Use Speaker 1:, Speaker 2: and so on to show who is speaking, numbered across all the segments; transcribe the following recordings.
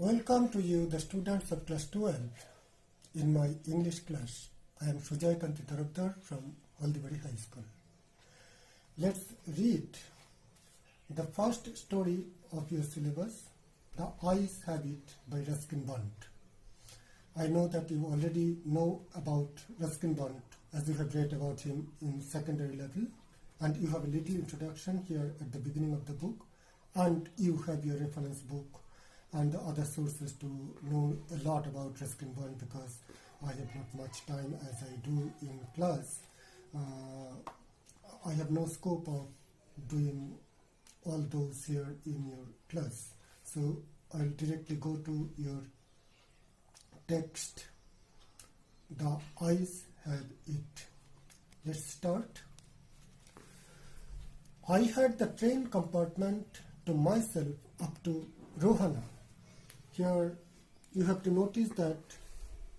Speaker 1: Welcome to you, the students of class 12, in my English class. I am Torfod from Haldibari High School. Let's read the first story of your syllabus, The Ice Habit by Ruskin. I know that you already know about Ruskin as you have read about him in secondary level, and you have a little introduction here at the beginning of the book, and you have your reference book and the other sources to know a lot about Ruskin because I have not much time as I do in class. I have no scope of doing all those here in your class. So I'll directly go to your text. The eyes had it. Let's start. I had the train compartment to myself up to Rohana. Here you have to notice that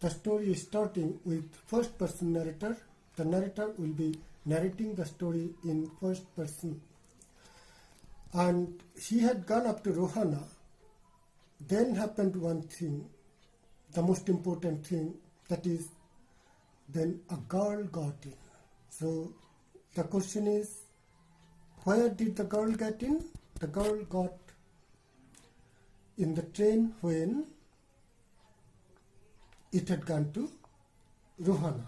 Speaker 1: the story is starting with first person narrator. The narrator will be narrating the story in first person. And he had gone up to Rohana. Then happened one thing, the most important thing, that is, then a girl got in. So the question is, where did the girl get in? The girl got in the train when it had gone to Rohana.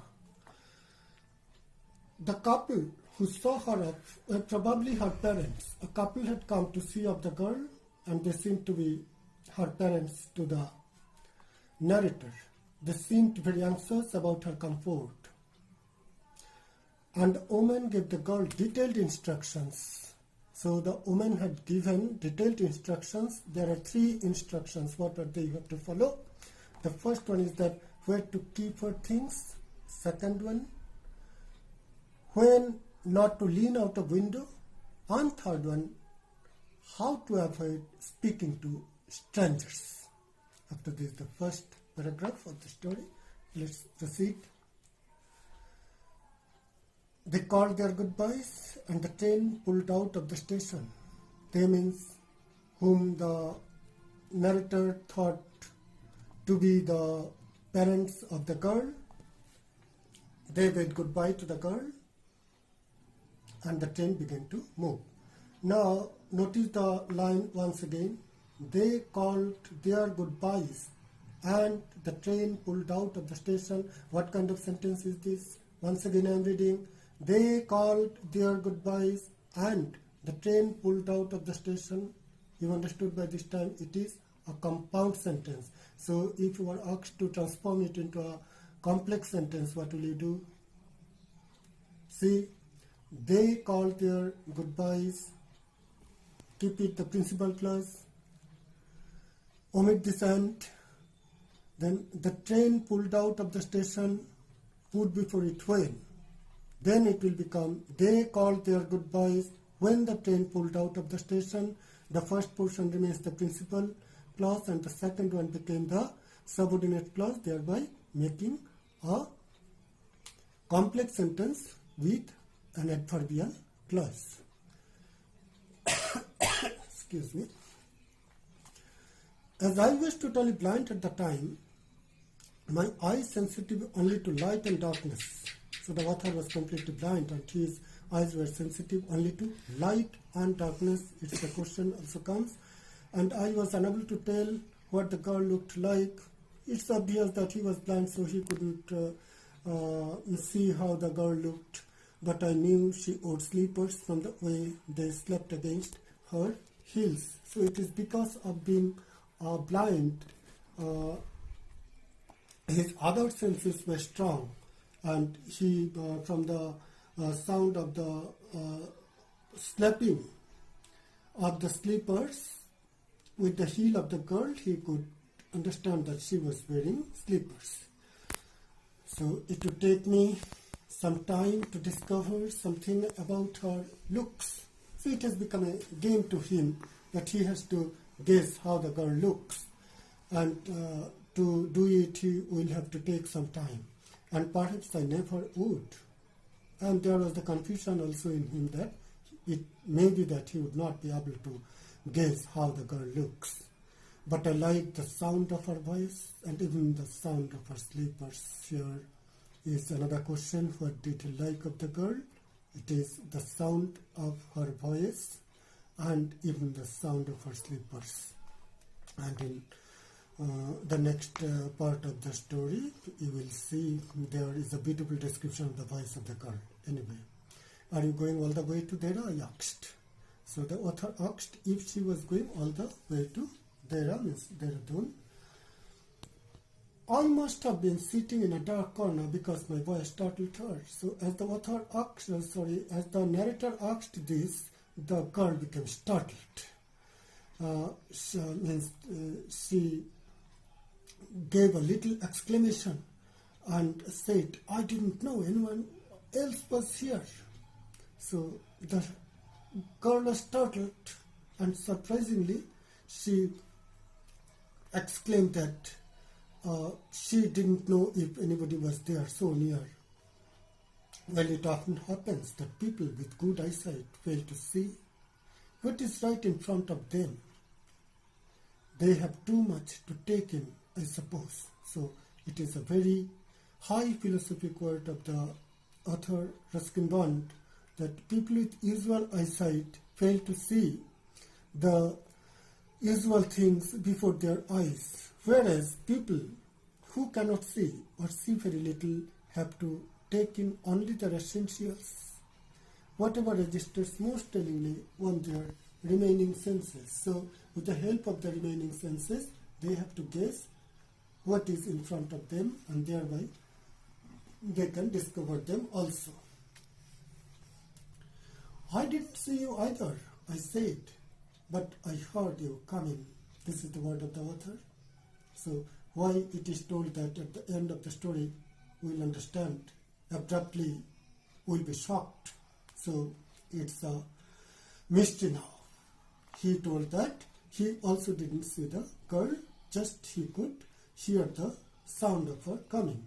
Speaker 1: The couple who saw her off were probably her parents. A couple had come to see of the girl, and they seemed to be her parents to the narrator. They seemed very anxious about her comfort. And the woman gave the girl detailed instructions. So the woman had given detailed instructions. There are 3 instructions. What are they you have to follow? The first one is that where to keep her things. Second one, when not to lean out of window. And third one, how to avoid speaking to strangers. After this, the first paragraph of the story. Let's proceed. They called their goodbyes and the train pulled out of the station. They means whom the narrator thought to be the parents of the girl. They bade goodbye to the girl and the train began to move. Now notice the line once again. They called their goodbyes and the train pulled out of the station. What kind of sentence is this? Once again I am reading. They called their goodbyes and the train pulled out of the station. You understood by this time it is a compound sentence. So if you are asked to transform it into a complex sentence, what will you do? See, they called their goodbyes. Keep it the principal clause. Omit this and. Then the train pulled out of the station. Put before it when. Then it will become, they called their goodbyes when the train pulled out of the station. The first portion remains the principal clause and the second one became the subordinate clause, thereby making a complex sentence with an adverbial clause. Excuse me. As I was totally blind at the time, my eyes sensitive only to light and darkness. So the author was completely blind and his eyes were sensitive only to light and darkness. It's a question also comes. And I was unable to tell what the girl looked like. It's obvious that he was blind, so he couldn't see how the girl looked. But I knew she wore slippers from the way they slept against her heels. So it is because of being blind, his other senses were strong. And he, from the sound of the slapping of the slippers with the heel of the girl, he could understand that she was wearing slippers. So it would take me some time to discover something about her looks. So it has become a game to him that he has to guess how the girl looks. And to do it, he will have to take some time. And perhaps I never would. And there was the confusion also in him that it may be that he would not be able to guess how the girl looks. but I like the sound of her voice and even the sound of her slippers. Here is another question. What did he like of the girl? It is the sound of her voice and even the sound of her slippers. And in the next part of the story, you will see there is a beautiful description of the voice of the girl. Anyway, are you going all the way to Dera? I asked. So the author asked if she was going all the way to Dera, means Dehradun. I must have been sitting in a dark corner because my voice startled her. So as the author asked, as the narrator asked this, the girl became startled. She gave a little exclamation and said, "I didn't know anyone else was here." So the girl was startled, and surprisingly, she exclaimed that she didn't know if anybody was there so near. Well, it often happens that people with good eyesight fail to see what is right in front of them. They have too much to take in, I suppose. So it is a very high philosophic word of the author Ruskin warned that people with usual eyesight fail to see the usual things before their eyes, whereas people who cannot see or see very little have to take in only their essentials, whatever registers most tellingly on their remaining senses. So with the help of the remaining senses, they have to guess what is in front of them, and thereby they can discover them also. "I didn't see you either," I said, "but I heard you coming." This is the word of the author. So why it is told that at the end of the story we'll understand abruptly, we'll be shocked. So it's a mystery now. He told that he also didn't see the girl, just he could hear the sound of her coming.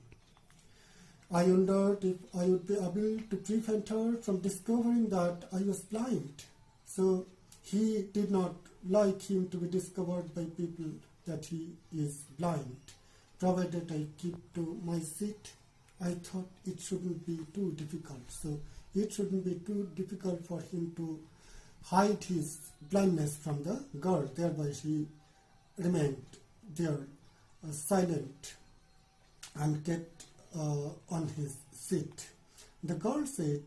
Speaker 1: I wondered if I would be able to prevent her from discovering that I was blind. So he did not like him to be discovered by people that he is blind. Provided I keep to my seat, I thought it shouldn't be too difficult. So it shouldn't be too difficult for him to hide his blindness from the girl. Thereby he remained there silent and kept on his seat. The girl said,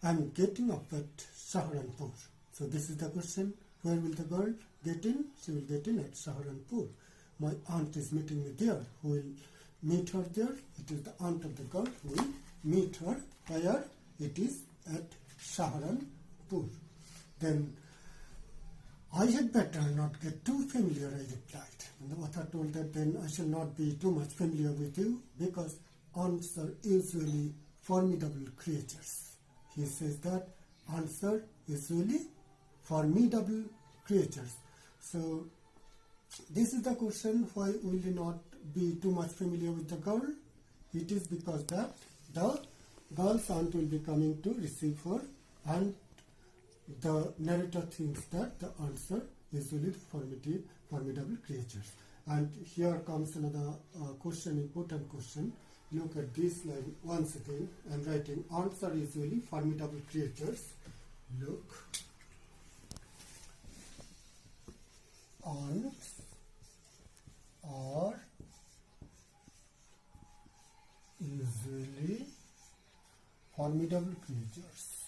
Speaker 1: "I'm getting up at Saharanpur." So this is the question. Where will the girl get in? She will get in at Saharanpur. My aunt is meeting me there. Who will meet her there? It is the aunt of the girl who will meet her where? It is at Saharanpur. Then, "I had better not get too familiar," I replied. And the author told that then I shall not be too much familiar with you because aunts are usually formidable creatures. He says that aunts are usually formidable creatures. So this is the question, why will you not be too much familiar with the girl? It is because that the girl's aunt will be coming to receive her, and the narrator thinks that the aunts are usually formidable creatures. And here comes another question, important question. Look at this line once again. I am writing, aunts are usually formidable creatures. Look. Aunts are usually formidable creatures.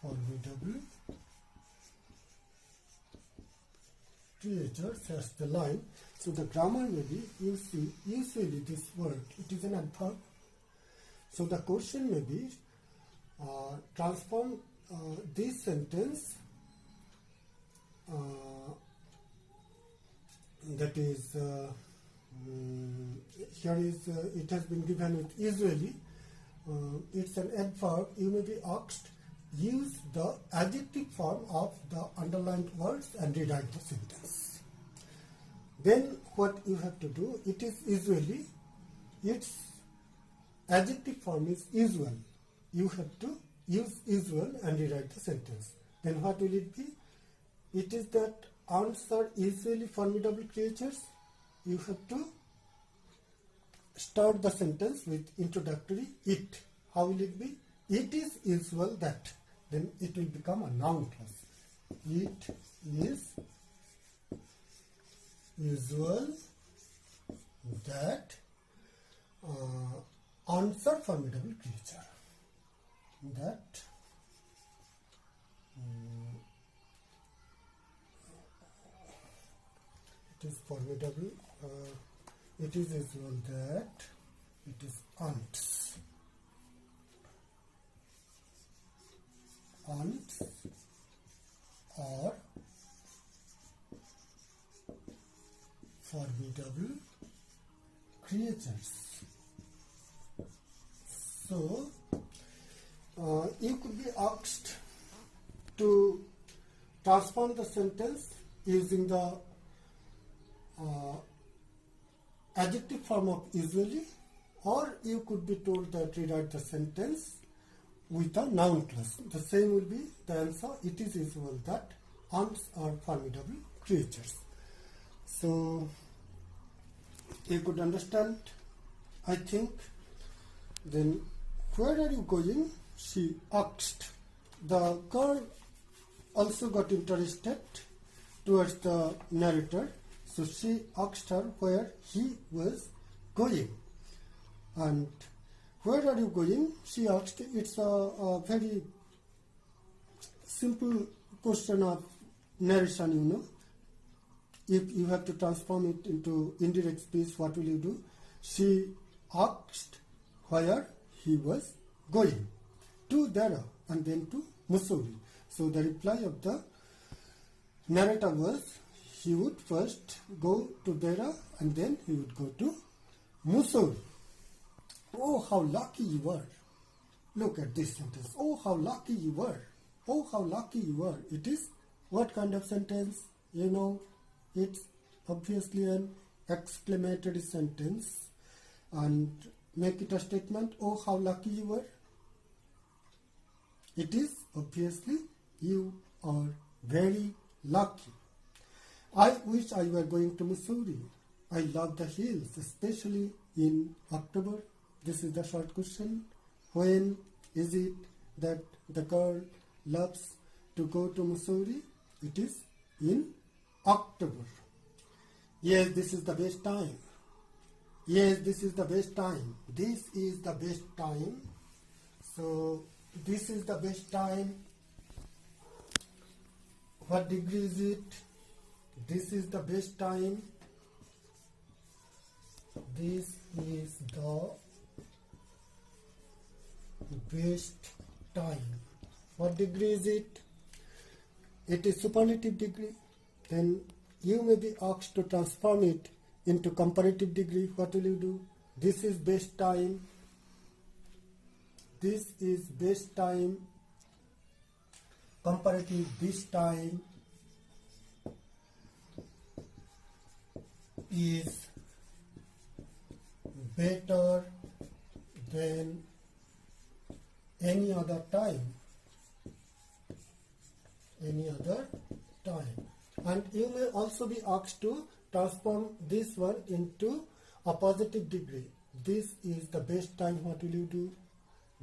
Speaker 1: Formidable creatures, that's the line. So the grammar may be, you see, usually this word, it is an adverb. So the question may be, transform this sentence, that is, here is, it has been given with usually, it's an adverb. You may be asked, use the adjective form of the underlined words and rewrite the sentence. Then what you have to do, it is usually, its adjective form is usual. You have to use usual and rewrite the sentence. Then what will it be? it is that ants are usually formidable creatures. You have to start the sentence with introductory it. How will it be? It is usual that. Then it will become a noun clause. It is usual that ants are formidable creature. That it is formidable. It is usual that it is ants. Ants are formidable creatures. So, you could be asked to transform the sentence using the adjective form of usually, or you could be told that rewrite the sentence with a noun clause. The same will be the answer. It is usual that ants are formidable creatures. So you could understand, I think. Then, where are you going? She asked. The girl also got interested towards the narrator, so she asked her where he was going. And where are you going? She asked. It's a very simple question of narration, you know. If you have to transform it into indirect speech, what will you do? She asked where he was going. To Dara and then to Mussoorie. So the reply of the narrator was he would first go to Dara and then he would go to Mussoorie. Oh, how lucky you were. Look at this sentence. Oh, how lucky you were. Oh, how lucky you were. It is what kind of sentence? You know, it's obviously an exclamatory sentence. And make it a statement. Oh, how lucky you were. It is obviously you are very lucky. I wish I were going to Mussoorie. I love the hills, especially in October. This is the short question. When is it that the girl loves to go to Mussoorie? It is in October. Yes, this is the best time. Yes, this is the best time. This is the best time. So, this is the best time. What degree is it? This is the best time. This is the best time. What degree is it? It is superlative degree. Then you may be asked to transform it into comparative degree. What will you do? This is best time. This is best time. Comparative, this time is better than any other time. Any other time. And you may also be asked to transform this one into a positive degree. This is the best time. What will you do?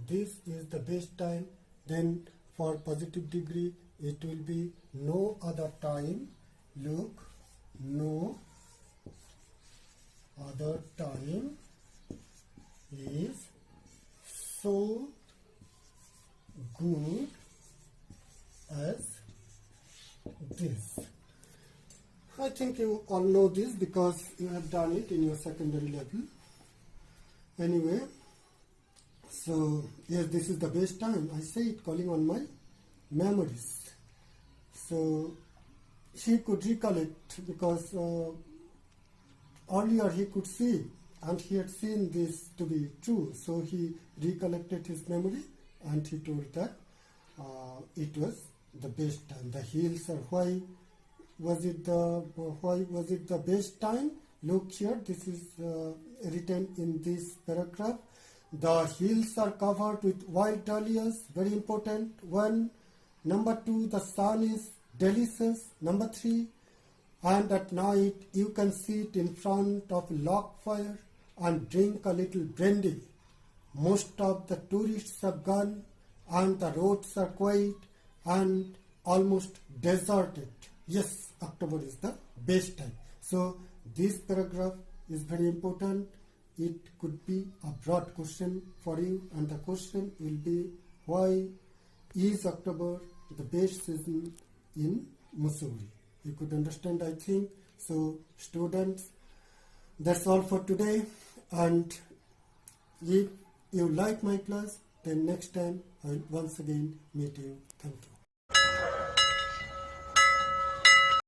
Speaker 1: This is the best time. Then for positive degree, it will be no other time. Look, no other time is so good as this. I think you all know this because you have done it in your secondary level. Anyway, so yes, this is the best time. I say it calling on my memories. So he could recollect because earlier he could see and he had seen this to be true. So he recollected his memory and he told that it was the best time. The hills are why was it the best time? Look here, this is written in this paragraph. The hills are covered with wild dahlias, very important. One. Number two, the sun is delicious. Number 3, and at night you can sit in front of a log fire and drink a little brandy. Most of the tourists have gone and the roads are quiet and almost deserted. Yes, October is the best time. So this paragraph is very important. It could be a broad question for you, and the question will be, why is October the best season in Mussoorie? You could understand, I think. So students, that's all for today, and if you like my class, then next time I will once again meet you. Thank you.